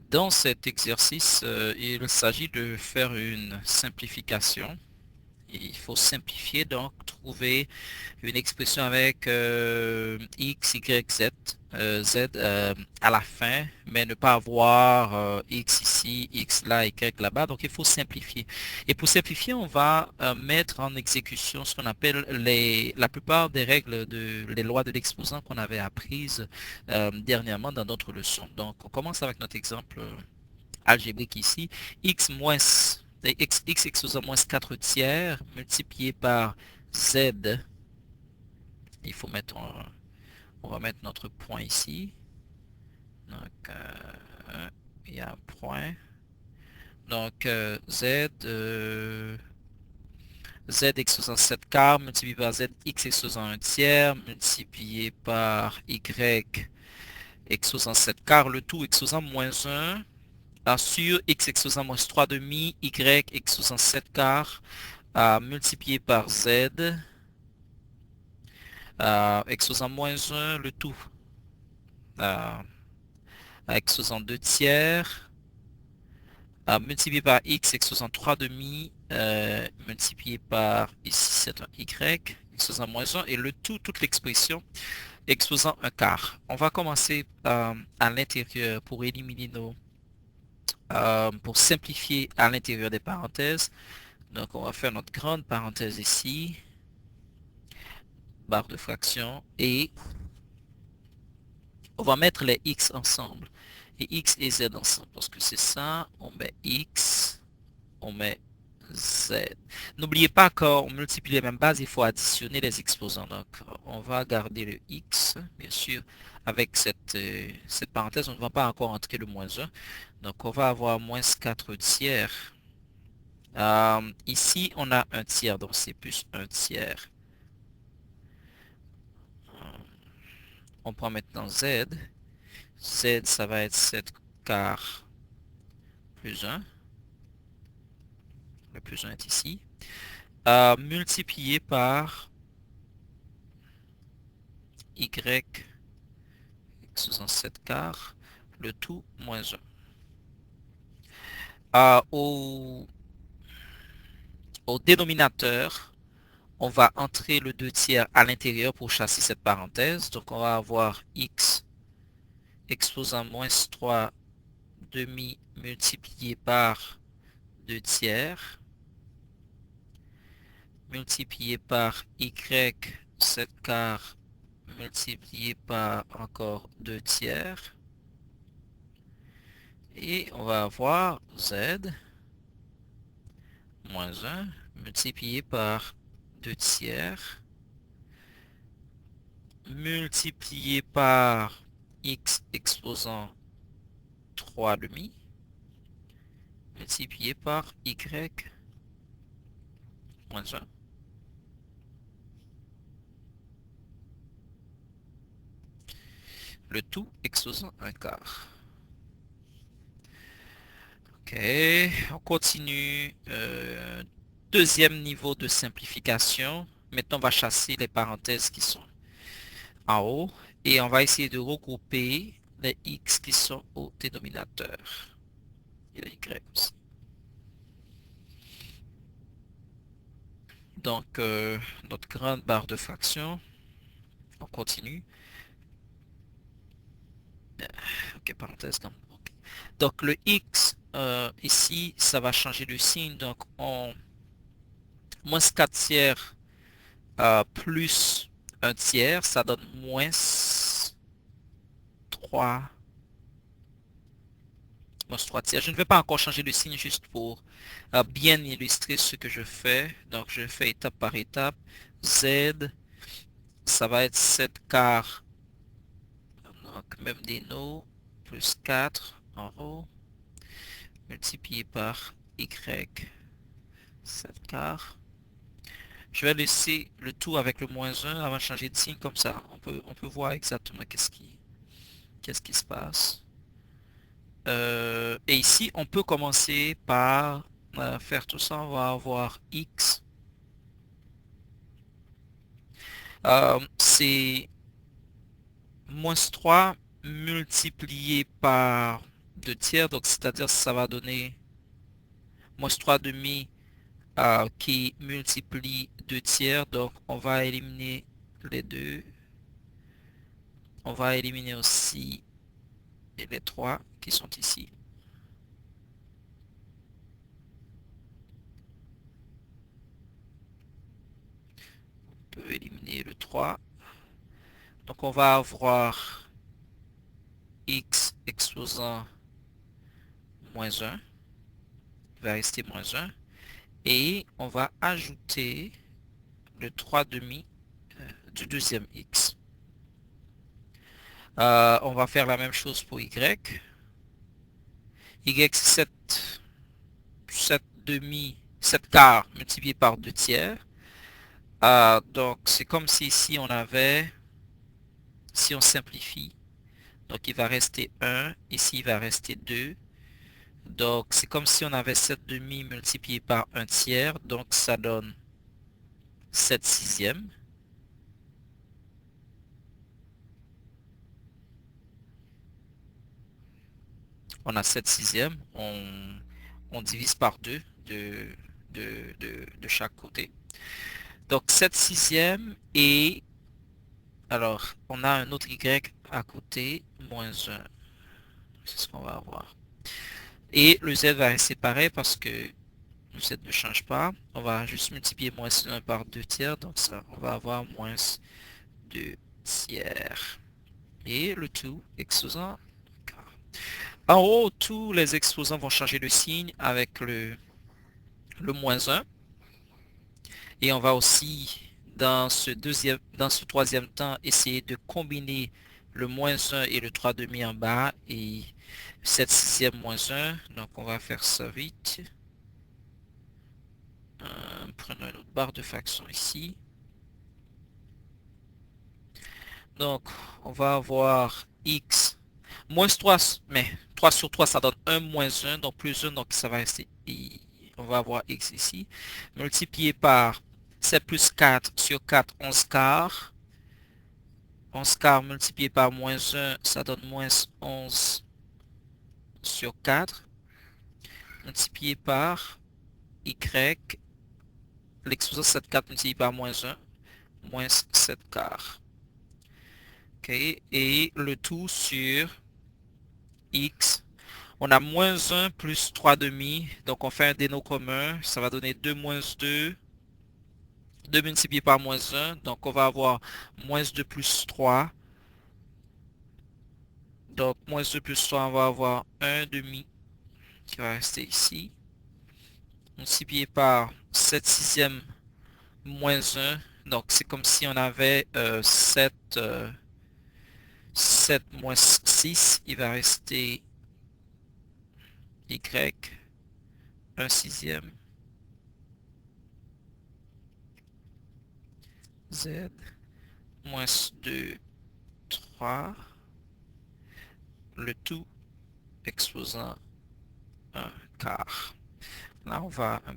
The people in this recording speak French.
Dans cet exercice, il s'agit de faire une simplification. Il faut simplifier, donc trouver une expression avec x, y, z à la fin, mais ne pas avoir x ici, x là, y là-bas. Donc il faut simplifier. Et pour simplifier, on va mettre en exécution ce qu'on appelle la plupart des règles les lois de l'exposant qu'on avait apprises dernièrement dans d'autres leçons. Donc on commence avec notre exemple algébrique ici. X moins x exposant moins 4 tiers multiplié par z. Il faut mettre, on va mettre notre point ici. Donc, il y a un point. Donc, z exposant 7 quarts multiplié par z x exposant 1 tiers multiplié par y exposant 7 quarts, le tout exposant moins 1 sur x exposant moins 3 demi, y exposant 7 quarts multiplié par z exposant moins 1, le tout euh, exposant 2 tiers multiplié par x exposant 3 demi multiplié par ici c'est un y exposant moins 1 et le tout, toute l'expression exposant un quart. On va commencer à l'intérieur pour éliminer pour simplifier à l'intérieur des parenthèses. Donc on va faire notre grande parenthèse ici, barre de fraction, et on va mettre les x ensemble. Et x et z ensemble. Parce que c'est ça, on met x, on met z. N'oubliez pas qu'on multiplie les mêmes bases, il faut additionner les exposants. Donc on va garder le x, bien sûr, avec cette parenthèse, on ne va pas encore entrer le moins 1. Donc on va avoir moins 4 tiers. Ici, on a un tiers, donc c'est plus un tiers. On prend maintenant z. Z, ça va être 7 quarts plus 1. Le plus 1 est ici. Multiplié par y sous 7 quarts. Le tout moins 1. Au dénominateur, on va entrer le 2 tiers à l'intérieur pour chasser cette parenthèse. Donc on va avoir x exposant moins 3 demi multiplié par 2 tiers multiplié par y 7 quarts multiplié par encore 2 tiers. Et on va avoir z moins 1 multiplié par 2 tiers multiplié par x exposant 3 demi multiplié par y moins 1. Le tout exposant un quart. Ok, on continue. Deuxième niveau de simplification. Maintenant, on va chasser les parenthèses qui sont en haut et on va essayer de regrouper les x qui sont au dénominateur. Et les y aussi. Donc, notre grande barre de fraction, on continue. Ok, parenthèse. Ok. Donc, le x, ici, ça va changer de signe. Donc, on moins 4 tiers plus un tiers, ça donne moins 3, moins 3 tiers. Je ne vais pas encore changer de signe juste pour bien illustrer ce que je fais. Donc, je fais étape par étape. Z, ça va être 7 quarts. Donc, même déno, plus 4 en haut, multiplié par Y, 7 quarts. Je vais laisser le tout avec le moins 1 avant de changer de signe comme ça. On peut voir exactement qu'est-ce qui se passe. Et ici, on peut commencer par faire tout ça. On va avoir X. C'est moins 3 multiplié par 2 tiers, donc c'est-à-dire ça va donner moins 3 demi qui multiplie 2 tiers, donc on va éliminer les deux. On va éliminer aussi les 3 qui sont ici. On peut éliminer le 3. Donc on va avoir x exposant moins 1. Il va rester moins 1. Et on va ajouter le 3 demi du deuxième x. On va faire la même chose pour y. Y, c'est 7 demi, 7 quarts multiplié par 2 tiers. Donc, c'est comme si ici on avait, si on simplifie, donc il va rester 1, ici il va rester 2. Donc, c'est comme si on avait 7 demi multiplié par 1 tiers, donc ça donne 7 sixièmes. On a 7 sixièmes, on divise par 2 de chaque côté. Donc 7 sixièmes et alors on a un autre y à côté, moins 1. C'est ce qu'on va avoir. Et le z va rester pareil parce que le z ne change pas. On va juste multiplier moins 1 par 2 tiers. Donc ça, on va avoir moins 2 tiers. Et le tout exposant. En haut, tous les exposants vont changer de signe avec le moins 1. Et on va aussi, dans ce troisième temps, essayer de combiner le moins 1 et le 3 demi en bas et 7 sixième moins 1. Donc on va faire ça vite. Prenons une autre barre de fraction ici. Donc on va avoir x moins 3, mais 3 sur 3 ça donne 1 moins 1, donc plus 1, donc ça va rester i. On va avoir x ici, multiplié par 7 plus 4 sur 4, 11 quarts. 11 quarts multiplié par moins 1, ça donne moins 11 sur 4. Multiplié par y, l'exposant 7 quarts multiplié par moins 1, moins 7 quarts. Ok, et le tout sur x. On a moins 1 plus 3 demi, donc on fait un déno commun, ça va donner 2 moins 2. 2 multiplié par moins 1, donc on va avoir moins 2 plus 3. Donc moins 2 plus 3, on va avoir 1 demi qui va rester ici. Multiplié par 7 sixièmes moins 1. Donc c'est comme si on avait 7 moins 6. Il va rester y, 1 sixième, z, moins 2, 3. Le tout exposant un quart. Là, on va un